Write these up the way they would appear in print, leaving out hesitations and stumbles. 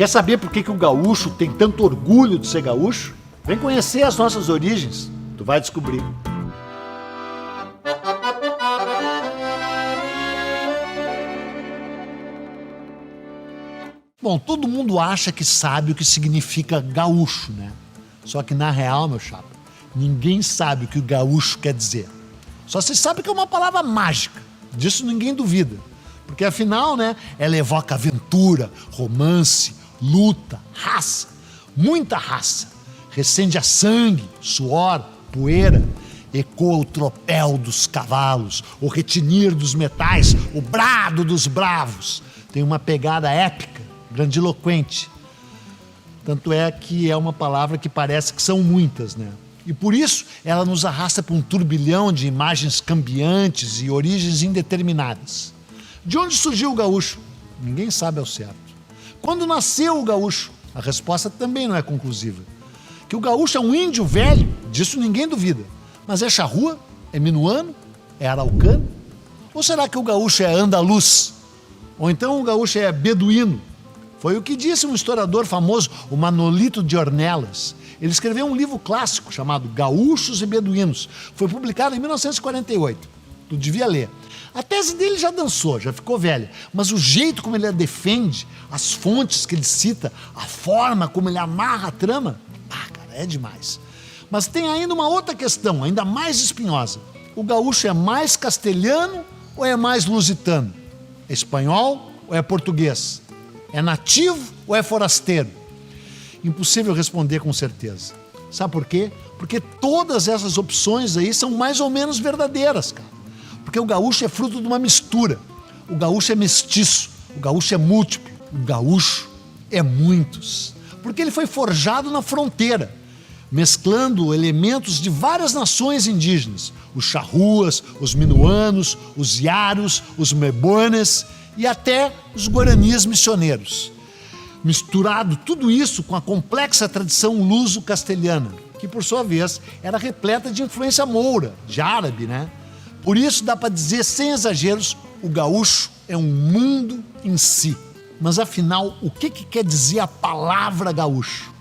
Quer saber por que o gaúcho tem tanto orgulho de ser gaúcho? Vem conhecer as nossas origens, tu vai descobrir. Bom, todo mundo acha que sabe o que significa gaúcho, né? Só que na real, meu chapa, ninguém sabe o que o gaúcho quer dizer. Só se sabe que é uma palavra mágica, disso ninguém duvida. Porque afinal, né, ela evoca aventura, romance, luta, raça, muita raça. Recende a sangue, suor, poeira, ecoa o tropel dos cavalos, o retinir dos metais, o brado dos bravos. Tem uma pegada épica, grandiloquente. Tanto é que é uma palavra que parece que são muitas, né? E por isso ela nos arrasta para um turbilhão de imagens cambiantes e origens indeterminadas. De onde surgiu o gaúcho? Ninguém sabe ao certo. Quando nasceu o gaúcho? A resposta também não é conclusiva. Que o gaúcho é um índio velho, disso ninguém duvida. Mas é charrua? É minuano? É araucano? Ou será que o gaúcho é andaluz? Ou então o gaúcho é beduíno? Foi o que disse um historiador famoso, o Manolito de Ornelas. Ele escreveu um livro clássico chamado Gaúchos e Beduínos. Foi publicado em 1948. Tu devia ler. A tese dele já dançou, já ficou velha. Mas o jeito como ele a defende, as fontes que ele cita, a forma como ele amarra a trama, cara, é demais. Mas tem ainda uma outra questão, ainda mais espinhosa. O gaúcho é mais castelhano ou é mais lusitano? É espanhol ou é português? É nativo ou é forasteiro? Impossível responder com certeza. Sabe por quê? Porque todas essas opções aí são mais ou menos verdadeiras, cara. Porque o gaúcho é fruto de uma mistura. O gaúcho é mestiço. O gaúcho é múltiplo. O gaúcho é muitos. Porque ele foi forjado na fronteira, mesclando elementos de várias nações indígenas. Os charruas, os minuanos, os iaros, os mebones e até os guaranis missioneiros. Misturado tudo isso com a complexa tradição luso-castelhana, que por sua vez era repleta de influência moura, de árabe, né? Por isso dá para dizer sem exageros, o gaúcho é um mundo em si. Mas afinal, o que quer dizer a palavra gaúcho?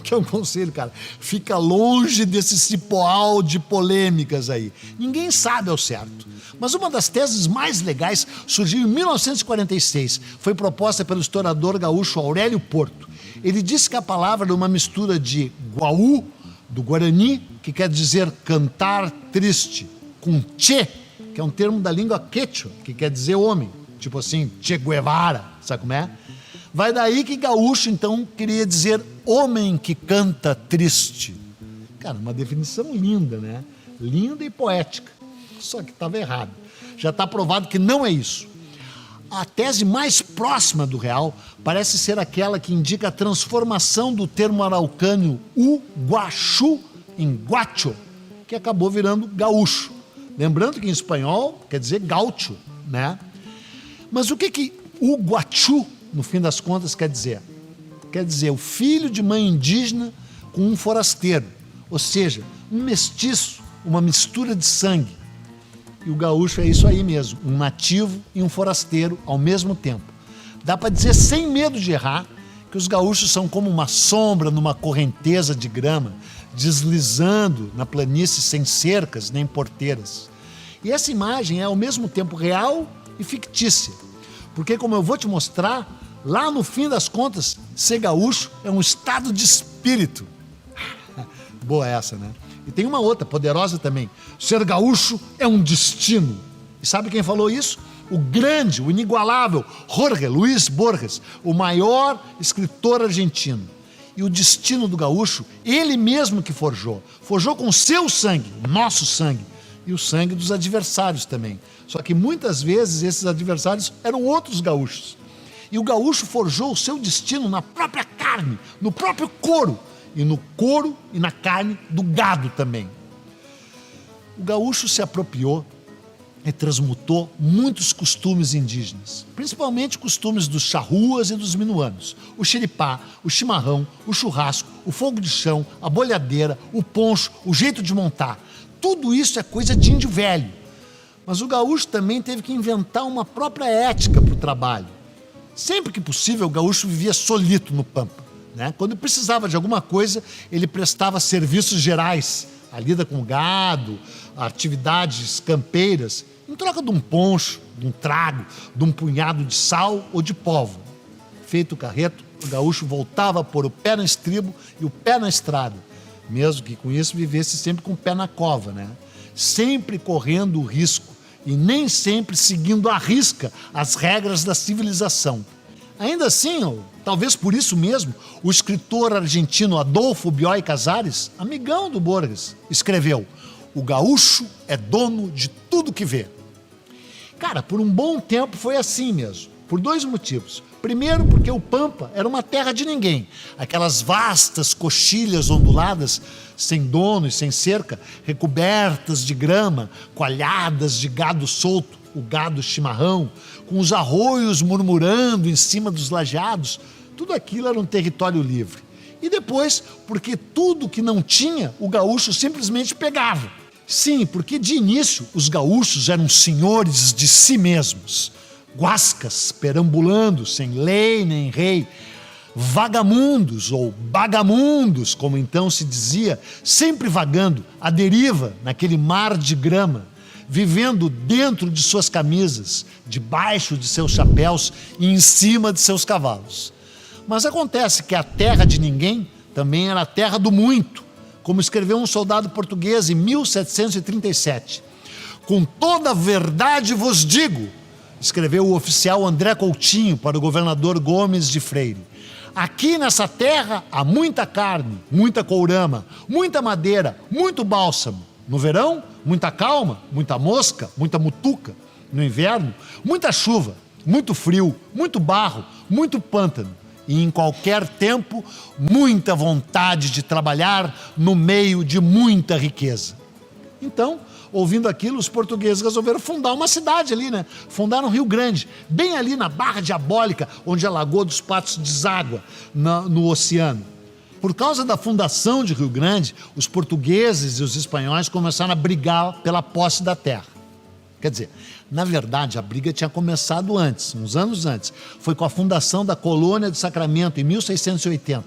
Que é um conselho, cara, fica longe desse cipoal de polêmicas aí. Ninguém sabe ao certo. Mas uma das teses mais legais surgiu em 1946. Foi proposta pelo historiador gaúcho Aurélio Porto. Ele disse que a palavra é uma mistura de guaú, do guarani, que quer dizer cantar triste, com che, que é um termo da língua quechua, que quer dizer homem. Tipo assim, Che Guevara, sabe como é? Vai daí que gaúcho, então, queria dizer homem que canta triste. Cara, uma definição linda, né? Linda e poética. Só que estava errado. Já está provado que não é isso. A tese mais próxima do real parece ser aquela que indica a transformação do termo araucano uguaxu em guacho, que acabou virando gaúcho. Lembrando que em espanhol quer dizer gaúcho, né? Mas o que uguachu, no fim das contas, quer dizer? Quer dizer o filho de mãe indígena com um forasteiro, ou seja, um mestiço, uma mistura de sangue. E o gaúcho é isso aí mesmo, um nativo e um forasteiro ao mesmo tempo. Dá para dizer sem medo de errar que os gaúchos são como uma sombra numa correnteza de grama, deslizando na planície sem cercas nem porteiras. E essa imagem é ao mesmo tempo real e fictícia, porque como eu vou te mostrar, lá no fim das contas, ser gaúcho é um estado de espírito. Boa essa, né? E tem uma outra, poderosa também. Ser gaúcho é um destino. E sabe quem falou isso? O grande, o inigualável Jorge Luis Borges, o maior escritor argentino. E o destino do gaúcho, ele mesmo que forjou. Forjou com o seu sangue, o nosso sangue. E o sangue dos adversários também. Só que muitas vezes esses adversários eram outros gaúchos. E o gaúcho forjou o seu destino na própria carne, no próprio couro. E no couro e na carne do gado também. O gaúcho se apropriou e transmutou muitos costumes indígenas, principalmente costumes dos charruas e dos minuanos. O xiripá, o chimarrão, o churrasco, o fogo de chão, a bolhadeira, o poncho, o jeito de montar. Tudo isso é coisa de índio velho. Mas o gaúcho também teve que inventar uma própria ética para o trabalho. Sempre que possível, o gaúcho vivia solito no pampa, né? Quando precisava de alguma coisa, ele prestava serviços gerais, a lida com gado, atividades campeiras, em troca de um poncho, de um trago, de um punhado de sal ou de pólvora. Feito o carreto, o gaúcho voltava a pôr o pé no estribo e o pé na estrada, mesmo que com isso vivesse sempre com o pé na cova, né? Sempre correndo o risco e nem sempre seguindo à risca as regras da civilização. Ainda assim, ou talvez por isso mesmo, o escritor argentino Adolfo Bioy Casares, amigão do Borges, escreveu: "O gaúcho é dono de tudo que vê." Cara, por um bom tempo foi assim mesmo, por dois motivos. Primeiro, porque o Pampa era uma terra de ninguém. Aquelas vastas coxilhas onduladas, sem dono e sem cerca, recobertas de grama, coalhadas de gado solto, o gado chimarrão, com os arroios murmurando em cima dos lajeados, tudo aquilo era um território livre. E depois, porque tudo que não tinha, o gaúcho simplesmente pegava. Sim, porque de início os gaúchos eram senhores de si mesmos, guascas perambulando sem lei nem rei, vagamundos ou bagamundos, como então se dizia, sempre vagando à deriva naquele mar de grama, vivendo dentro de suas camisas, debaixo de seus chapéus e em cima de seus cavalos. Mas acontece que a terra de ninguém também era a terra do muito, como escreveu um soldado português em 1737. "Com toda a verdade vos digo", escreveu o oficial André Coutinho para o governador Gomes de Freire, "aqui nessa terra há muita carne, muita courama, muita madeira, muito bálsamo. No verão, muita calma, muita mosca, muita mutuca. No inverno, muita chuva, muito frio, muito barro, muito pântano. E em qualquer tempo, muita vontade de trabalhar no meio de muita riqueza." Então, ouvindo aquilo, os portugueses resolveram fundar uma cidade ali, né? Fundaram Rio Grande, bem ali na Barra Diabólica, onde a Lagoa dos Patos deságua no oceano. Por causa da fundação de Rio Grande, os portugueses e os espanhóis começaram a brigar pela posse da terra. Quer dizer, na verdade, a briga tinha começado antes, uns anos antes. Foi com a fundação da colônia de Sacramento, em 1680.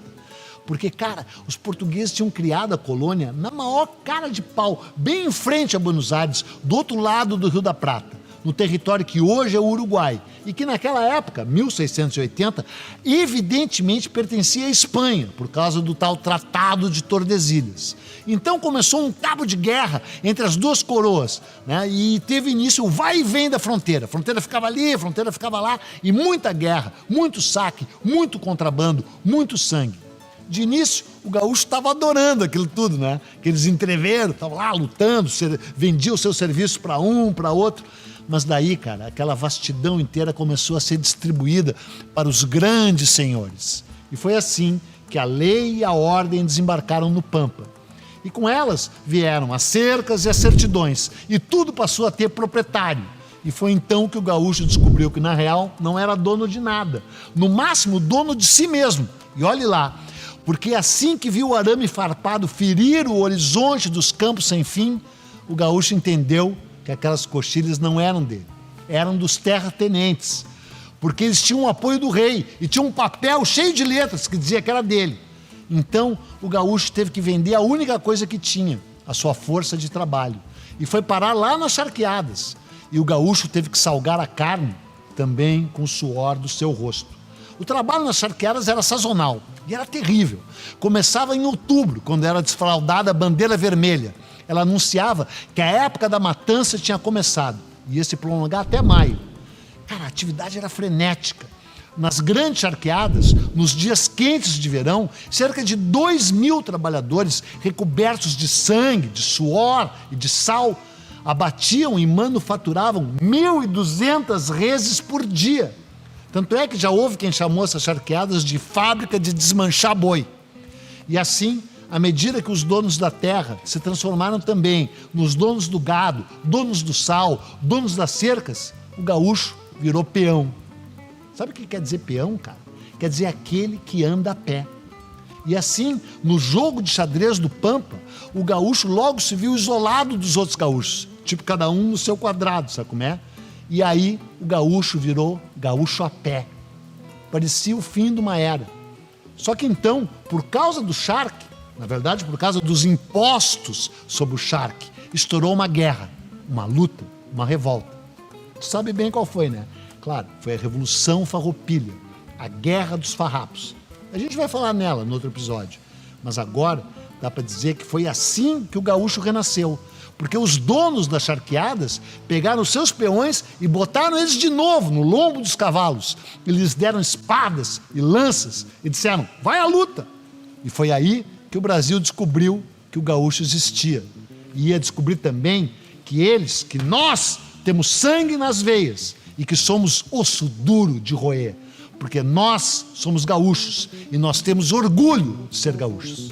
Porque, cara, os portugueses tinham criado a colônia na maior cara de pau, bem em frente a Buenos Aires, do outro lado do Rio da Prata, no território que hoje é o Uruguai, e que naquela época, 1680, evidentemente pertencia à Espanha, por causa do tal Tratado de Tordesilhas. Então começou um cabo de guerra entre as duas coroas, né? E teve início o vai e vem da fronteira. A fronteira ficava ali, a fronteira ficava lá, e muita guerra, muito saque, muito contrabando, muito sangue. De início, o gaúcho estava adorando aquilo tudo, né? Aqueles entreveros, estavam lá lutando, vendiam o seu serviço para um, para outro. Mas daí, cara, aquela vastidão inteira começou a ser distribuída para os grandes senhores. E foi assim que a lei e a ordem desembarcaram no Pampa. E com elas vieram as cercas e as certidões, e tudo passou a ter proprietário. E foi então que o gaúcho descobriu que, na real, não era dono de nada. No máximo, dono de si mesmo. E olhe lá, porque assim que viu o arame farpado ferir o horizonte dos campos sem fim, o gaúcho entendeu que aquelas coxilhas não eram dele, eram dos terratenentes, porque eles tinham o apoio do rei e tinham um papel cheio de letras que dizia que era dele. Então, o gaúcho teve que vender a única coisa que tinha, a sua força de trabalho, e foi parar lá nas charqueadas. E o gaúcho teve que salgar a carne também com o suor do seu rosto. O trabalho nas charqueadas era sazonal e era terrível. Começava em outubro, quando era desfraldada a bandeira vermelha. Ela anunciava que a época da matança tinha começado e ia se prolongar até maio. Cara, a atividade era frenética. Nas grandes charqueadas, nos dias quentes de verão, cerca de 2.000 trabalhadores recobertos de sangue, de suor e de sal abatiam e manufaturavam 1.200 reses por dia. Tanto é que já houve quem chamou essas charqueadas de fábrica de desmanchar boi. E assim, à medida que os donos da terra se transformaram também nos donos do gado, donos do sal, donos das cercas, o gaúcho virou peão. Sabe o que quer dizer peão, cara? Quer dizer aquele que anda a pé. E assim, no jogo de xadrez do Pampa, o gaúcho logo se viu isolado dos outros gaúchos, tipo cada um no seu quadrado, sabe como é? E aí o gaúcho virou gaúcho a pé. parecia o fim de uma era. Só que então, por causa do charque, na verdade, por causa dos impostos sobre o charque, estourou uma guerra, uma luta, uma revolta. Tu sabe bem qual foi, né? Claro, foi a Revolução Farroupilha, a Guerra dos Farrapos. A gente vai falar nela no outro episódio. Mas agora dá para dizer que foi assim que o gaúcho renasceu. Porque os donos das charqueadas pegaram os seus peões e botaram eles de novo no lombo dos cavalos. E lhes deram espadas e lanças e disseram, vai à luta. E foi aí que o Brasil descobriu que o gaúcho existia. E ia descobrir também que nós temos sangue nas veias e que somos osso duro de roer. Porque nós somos gaúchos e nós temos orgulho de ser gaúchos.